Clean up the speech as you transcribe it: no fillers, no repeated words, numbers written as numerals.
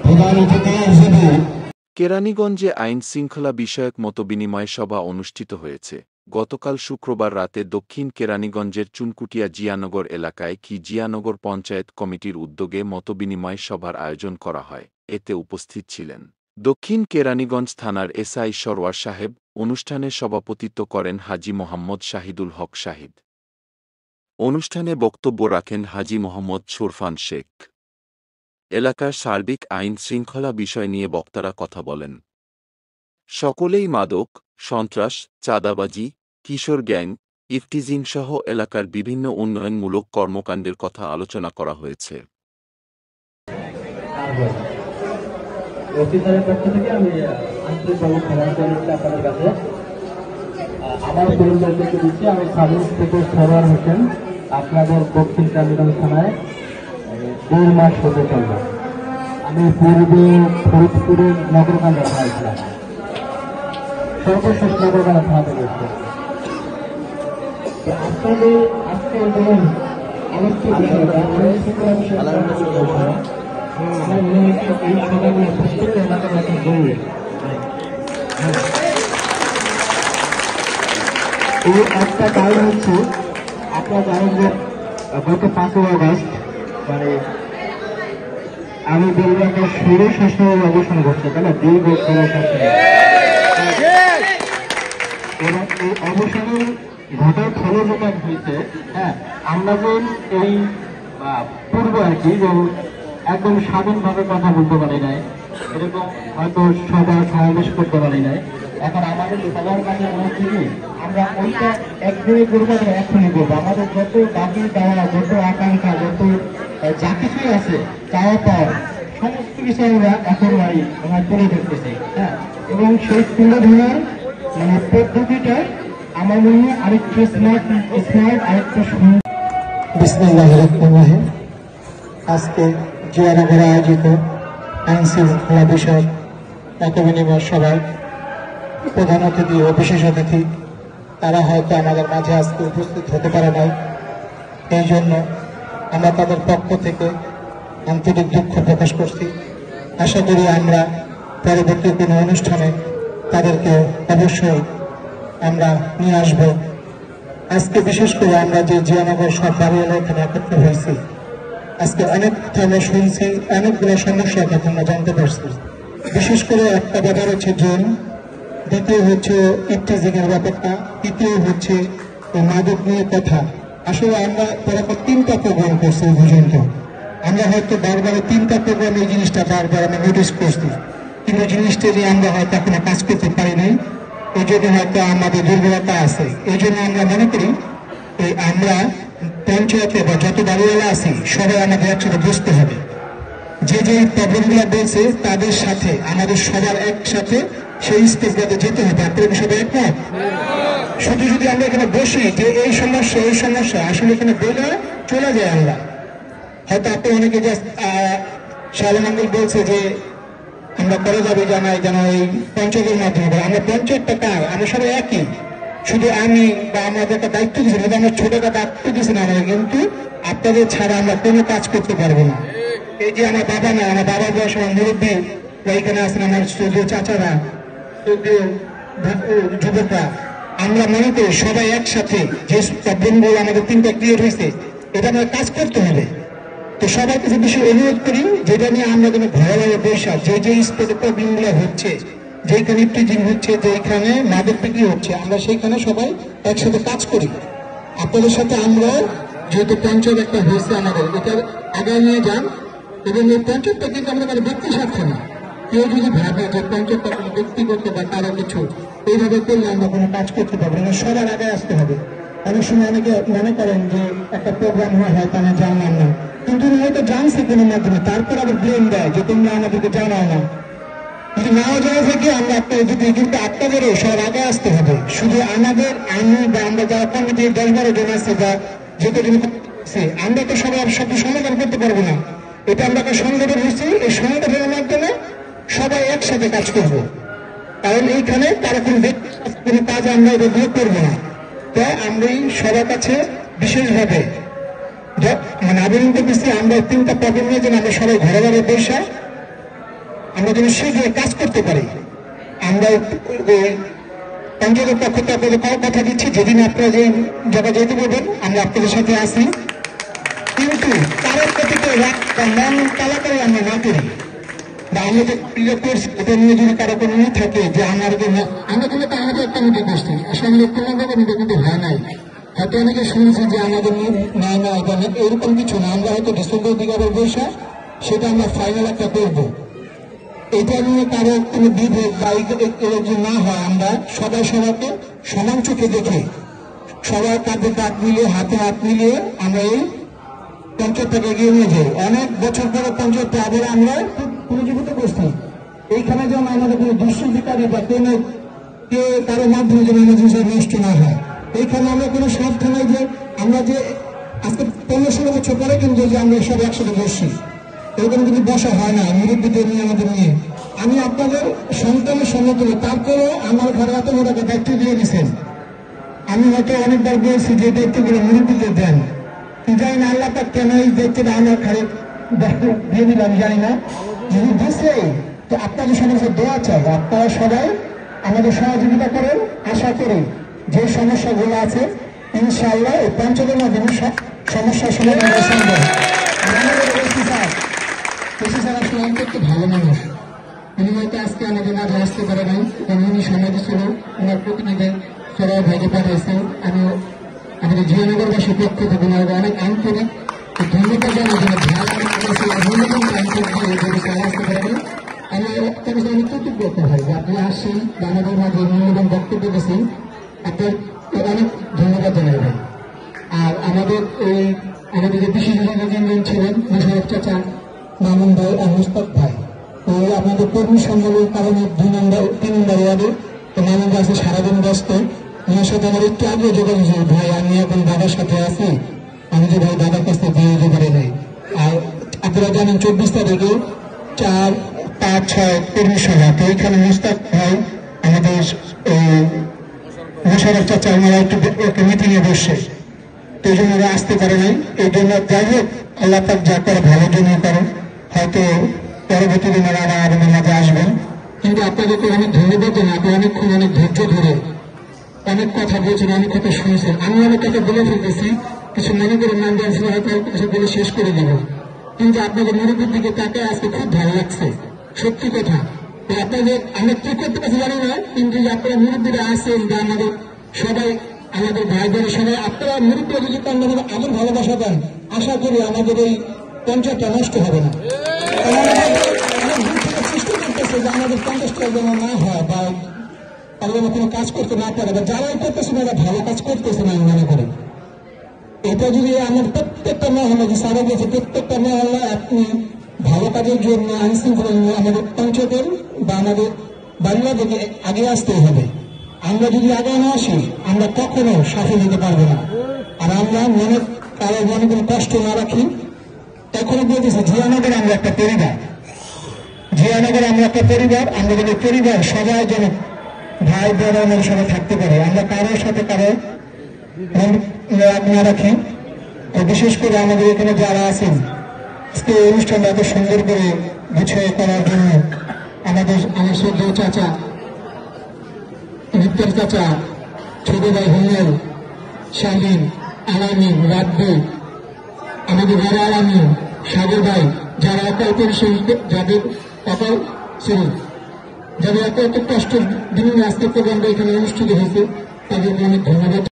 প্রধান অতিথি হিসেবে কেরানীগঞ্জে আইন শৃঙ্খলা বিষয়ক মতবিনিময় সভা অনুষ্ঠিত হয়েছে। গতকাল শুক্রবার রাতে দক্ষিণ কেরানীগঞ্জের চুনকুটিয়া জিয়ানগর এলাকায় জিয়ানগর পঞ্চায়েত কমিটির উদ্যোগে মতবিনিময় সভার আয়োজন করা হয়। এতে উপস্থিত ছিলেন দক্ষিণ কেরানীগঞ্জ থানার এসআই সরওয়ার সাহেব। অনুষ্ঠানে সভাপতিত্ব করেন হাজী মোহাম্মদ শাহিদুল হক শাহিদ। অনুষ্ঠানে বক্তব্য রাখেন হাজী মোহাম্মদ শোরফান শেখ। এলাকার সার্বিক আইন শৃঙ্খলা বিষয় নিয়ে বক্তারা কথা বলেন। সকলেই মাদক, সন্ত্রাস, চাঁদাবাজি, কিশোর গ্যাং, ইফটিজিং সহ এলাকার বিভিন্ন উন্নয়নমূলক কর্মকাণ্ডের কথা আলোচনা করা হয়েছে। আপনাদের দক্ষিণ কেরানীগঞ্জ থানায় 2 মাস হতে চলবে। আমি পূর্বে ফরিদপুরের নগরকান্দা থানায় ছিলাম, সর্বশেষ নগরকান্দা থানাতে গেছি। আপনাদের আজকে যেমন আলোচ্য বিষয়টা একটা কারণ হচ্ছে আপনার জানেন যে গত 5ই আগস্ট মানে আমি বলবো একটা স্বৈর শাসনের অবসান ঘটছে, তাই না? দীর্ঘ স্বৈর শাসন এবং এই অবসানের ঘটার ফলে যেটা হয়েছে, হ্যাঁ, আমরা যে এই পূর্ব আর কি যে একদম স্বাধীনভাবে কথা বলতে পারি নাই, এরকম হয়তো সভা সমাবেশ করতে পারি নাই। এখন আমাদের সবার কাছে আমরা ওইটা একদিনে করবো, এখনই করবো। আমাদের যত দাবি দেওয়া, যত আকাঙ্ক্ষা, যত যা কিছুই আছে চাওয়া পাওয়া, সমস্ত কিছু আমরা এখন আমরা তুলে ধরতেছি, হ্যাঁ। এবং সেই তুলে ধরার মানে পদ্ধতিটা আমার মনে হয় আরেকটু স্মার্ট, আরেকটু সুন্দর। বিসমিল্লাহির রহমানির রহিম। আজকে জিয়ানগরে আয়োজিত আইন শৃঙ্খলা বিষয়ক মতবিনিময় সভায় প্রধান অতিথি ও বিশেষ অতিথি তারা হয়তো আমাদের মাঝে আজকে উপস্থিত হতে পারে নাই। এই জন্য আমরা তাদের পক্ষ থেকে আন্তরিক দুঃখ প্রকাশ করছি। আশা করি আমরা পরবর্তী কোনো অনুষ্ঠানে তাদেরকে অবশ্যই আমরা নিয়ে আসব। আজকে বিশেষ করে আমরা যে জিয়ানগর সব বাড়িওয়ালা এখানে একত্র হয়েছি, আজকে অনেক কথা আমরা শুনছি, অনেকগুলো সমস্যার কথা আমরা জানতে পারছি। বিশেষ করে একটা ব্যাপার হচ্ছে জেল, দ্বিতীয় হচ্ছে ইফটিজিং এর ব্যাপারটা, তৃতীয় হচ্ছে মাদক নিয়ে কথা। আসলে আমরা পরপর 3টা প্রোগ্রাম করছি এই পর্যন্ত। আমরা হয়তো বারবার 3টা প্রোগ্রাম এই জিনিসটা বারবার আমরা নোটিস করছি, কিন্তু জিনিসটা নিয়ে আমরা হয়তো এখনো কাজ করতে পারি নাই। এই জন্য হয়তো আমাদের দুর্বলতা আছে। এই জন্য আমরা মনে করি আমরা পঞ্চায়েতে বা যত বাড়িওয়ালা আছি সবাই আমাদের একসাথে বসতে হবে। যে যে প্রবলেমগুলো বলছে তাদের সাথে আমাদের সবার একসাথে সেই স্টেজটাতে যেতে হবে। আপনারা সবাই একমত? শুধু যদি আমরা এখানে বসি যে এই সমস্যা আসলে এখানে বলে চলে যায়, আমরা হয়তো আপনি অনেকে যে শাহজাহাঙ্গীর বলছে যে আমরা করে যাবে জানাই যেন এই পঞ্চায়েতের মাধ্যমে। আমরা পঞ্চায়েতটা কার? আমরা সবাই একই। শুধু আমি বা আমাদের একটা দায়িত্ব দিয়েছি, আমরা ছোট একটা দায়িত্ব দিয়েছি না আমাদের, কিন্তু আপনাদের ছাড়া আমরা কোনো কাজ করতে পারবো না। এই যে আমার বাবা না, আমার বাবার বয়স, আমার মুরব্বী এখানে আছেন, আমার চাচারা, যুবকরা, আমরা মনে করি সবাই একসাথে যে প্রবলেমগুলো আমাদের 3টা ক্লিয়ার হয়েছে, এটা আমাদের কাজ করতে হবে। তো সবাই কিছু বিষয় অনুরোধ করি যেটা নিয়ে আমরা যেন ঘরে বসা, যে স্পেসে প্রবলেমগুলো হচ্ছে, যেখানে ইফটিজিং হচ্ছে, যেখানে মাদক বিক্রি হচ্ছে, আমরা সেইখানে সবাই একসাথে কাজ করি। আপনাদের সাথে আমরা যেহেতু পঞ্চায়েত একটা হয়েছে আমাদের, এটার আগায় নিয়ে যান। এবং এই পঞ্চায়েতটা কিন্তু আমাদের মানে ব্যক্তি স্বার্থ না। কেউ যদি ভাবে যে পঞ্চায়েতটা কোনো ব্যক্তিগত বা কারো কিছু, এইভাবে করলে আমরা কোনো কাজ করতে পারবো না। সবার আগে আসতে হবে। অনেক সময় অনেকে মনে করেন যে একটা প্রোগ্রাম হয় তারা জানলাম না, কিন্তু হয়তো জানছে কোনো মাধ্যমে, তারপর আবার ব্লেম দেয় যে তোমরা আমাদেরকে জানাও না। যদি না জানা থেকে আমরা কিন্তু আপনাদেরও সবার আগে আসতে হবে। শুধু আমাদের আমি বা আমরা যারা কমিটির 10-12 জন আছে বা যেটা আমরা তো সবাই সব সমাধান করতে পারবো না। এটা আমরা একটা সংগঠন হচ্ছে, এই সংগঠনের মাধ্যমে সবাই একসাথে কাজ করব। কারণ এইখানে তারা কোনো কাজ আমরা এটা দিয়ে করবো না। তাই আমরা সবার কাছে বিশেষভাবে মানে আবেদন করতেছি, আমরা 3টা প্রবলেম নিয়ে যেন আমরা সবাই ঘরে ঘরে বসে আমরা যেন শীঘ্র কাজ করতে পারি। আমরা পঞ্চায়েতের পক্ষ থেকে আপনাদের কথা দিচ্ছি, যেদিন আপনারা যে জায়গায় যেতে বলবেন আমরা আপনাদের সাথে আসি, কিন্তু কারোর প্রতিতে রাগ বা মন তালা করে আমরা না করি, বা আমরা যে ক্রিয়া করছি এটা নিয়ে যদি কারো কোনো নিয়ে থাকে যে আমরা কিন্তু আমাদের একটা মিটিং করছি, আসলে কোনো মিটিং কিন্তু হয় নাই। হয়তো অনেকে শুনেছি যে আমাদের নাই না, এরকম কিছু না। আমরা হয়তো ডিসেম্বর দিকে আবার বসে সেটা আমরা ফাইনাল একটা করবো। এটা নিয়ে কারো কোনো বিভেদ বা যদি না হয়, আমরা সবাই সবাইকে সমান চোখে দেখে সবাই কাঁধে কাঁধ মিলিয়ে হাতে হাত মিলিয়ে আমরা এই পঞ্চায়েতটাকে এগিয়ে নিয়ে যাই। অনেক বছর পরে পঞ্চায়েতটা আবার আমরা পুনর্জীবিত করছি। এইখানে যেন আমাদের কোনো দুষ্কৃতিকারী বা কোনো কারো মাধ্যমে যেন আমাদের নষ্ট না হয়, এইখানে আমরা কোনো স্বার্থ নাই যে আমরা যে আজকে 15-16 বছর পরে কিন্তু যে আমরা সব একসাথে বসছি, এরকম কিন্তু বসা হয় না মুরব্বীদের নিয়ে আমাদের নিয়ে। আমি আপনাদের সন্তানের সম্মত, তারপরেও আমার ঘরে এত বড় একটা দায়িত্ব দিয়ে দিচ্ছেন। আমি হয়তো অনেকবার বলছি যে দায়িত্বগুলো মুরব্বীদের দেন, জানি না আল্লাহ পাক কেন এই দায়িত্বটা আমার ঘরে দিয়ে দিল আমি জানি না। যদি দিচ্ছে তো আপনাদের সঙ্গে দোয়া চাই, আপনারা সবাই আমাদের সহযোগিতা করেন। আশা করি যে সমস্যাগুলো আছে ইনশাআল্লাহ এই পঞ্চায়েতের মাধ্যমে সমস্যার সমাধান সম্ভব। অন্তত ভালো মানুষ, উনি হয়তো আজকে আমাদের মাঝে আসতে পারে নাই, কারণ উনি সমাজে ছিল, ওনার প্রতিনিধি সবাই ভাগে পাঠিয়েছে। আমি আমাদের জিয়ানগরবাসীর পক্ষ থেকে অনেক আন্তরিক ধন্যবাদ জানাই যে আসতে পারেন। আমি তার কাছে অনেক কৃতজ্ঞতা হয় যে আপনি আসছেন বা আমাদের মাঝে মূল্যবান বক্তব্য দিয়েছেন, আপনার অনেক ধন্যবাদ জানাই ভাই। আর আমাদের যে বিশেষ ইঞ্জিনিয়ার ছিলেন মোশাররফ চাচা, মামুন ভাই আর মুস্তাক ভাই, আপনাদের কর্মী সম্মেলনের কারণে 3 নম্বর ওয়ার্ডে মামুন ভাই আছে সারাদিন ব্যস্ত। ওনার সাথে আমার একটু আগে যোগাযোগ, ভাই আমি এখন দাদার সাথে আছি, আমি যে ভাই দাদার কাছে দিয়ে যেতে পারি নাই। আর আপনারা জানেন 24 তারিখে 4, 5, 6 কর্মী সভা, তো ওইখানে মুস্তাক ভাই আমাদের মোশাররফ চাচা ওনারা একটু মিটিং এ বসছে, তো এই জন্য ওরা আসতে পারে নাই। এই জন্য যাই হোক আল্লাহ পাক যা করে ভালোর জন্য করেন, হয়তো পরবর্তী দিনে আমাদের মাঝে আসবেন। কিন্তু আপনাদেরকে অনেক ধন্যবাদ জানাই, আপনি অনেকক্ষণ অনেক ধৈর্য ধরে অনেক কথা বলছেন, অনেক কথা শুনেছেন। আমি অনেক কথা বলে ফেলতেছি, কিছু মনে করে নাম জানছি হয়তো বলে শেষ করে দেব, কিন্তু আপনাদের মুরব্বীর দিকে তাকে আজকে খুব ভালো লাগছে, সত্যি কথা। আপনাদের আমরা কি করতে পারছি জানি না, কিন্তু আপনারা মুরব্বীরা আসেন বা আমাদের সবাই আমাদের ভাই বোন সবাই আপনারা মুরব্বীরা যদি আমাদের আবার ভালোবাসা দেন, আশা করি আমাদের এই পঞ্চায়েতটা নষ্ট হবে না। চেষ্টা করতেছে যে আমাদের 50টা যেন না হয় বা তাদের কোনো কাজ করতে না পারে, বা যারাই করতেছে না ভালো কাজ করতেছে না আমি মনে করি। এটা যদি আমার প্রত্যেকটা মহল্লা যে সারা গেছে প্রত্যেকটা মহল্লা আপনি ভালো কাজের জন্য আইন শৃঙ্খলা আমাদের পঞ্চায়েতের বা আমাদের বাড়িওয়ালাদেরকে আগে আসতে হবে। আমরা যদি আগে না আসি আমরা কখনো সাথে দিতে পারবো না। আর আমরা কারো মনে কোনো কষ্ট না রাখি। এখনো বলতেছি জিয়ানগর আমরা একটা পরিবার, জিয়ানগর আমরা একটা পরিবার, আমরা যেন পরিবার সবাই যেন ভাই বোন আমাদের সবাই থাকতে পারে, আমরা কারোর সাথে কারো রাগ না রাখি। বিশেষ করে আমাদের এখানে যারা আছেন আজকে অনুষ্ঠানটা এত সুন্দর করে গুছিয়ে করার জন্য আমার শ্রদ্ধেয় চাচা নিত্যার চাচা, ছোট ভাই হিমেল, শালীন, আলামিন, রাব্বি, আমাদের বড় আলামিন, সাগর ভাই, যারা যাদের অকাল ছিল, যাদের এত কষ্টের দিনে আজকে প্রোগ্রামটা এখানে অনুষ্ঠিত হয়েছে, তাদেরকে অনেক ধন্যবাদ।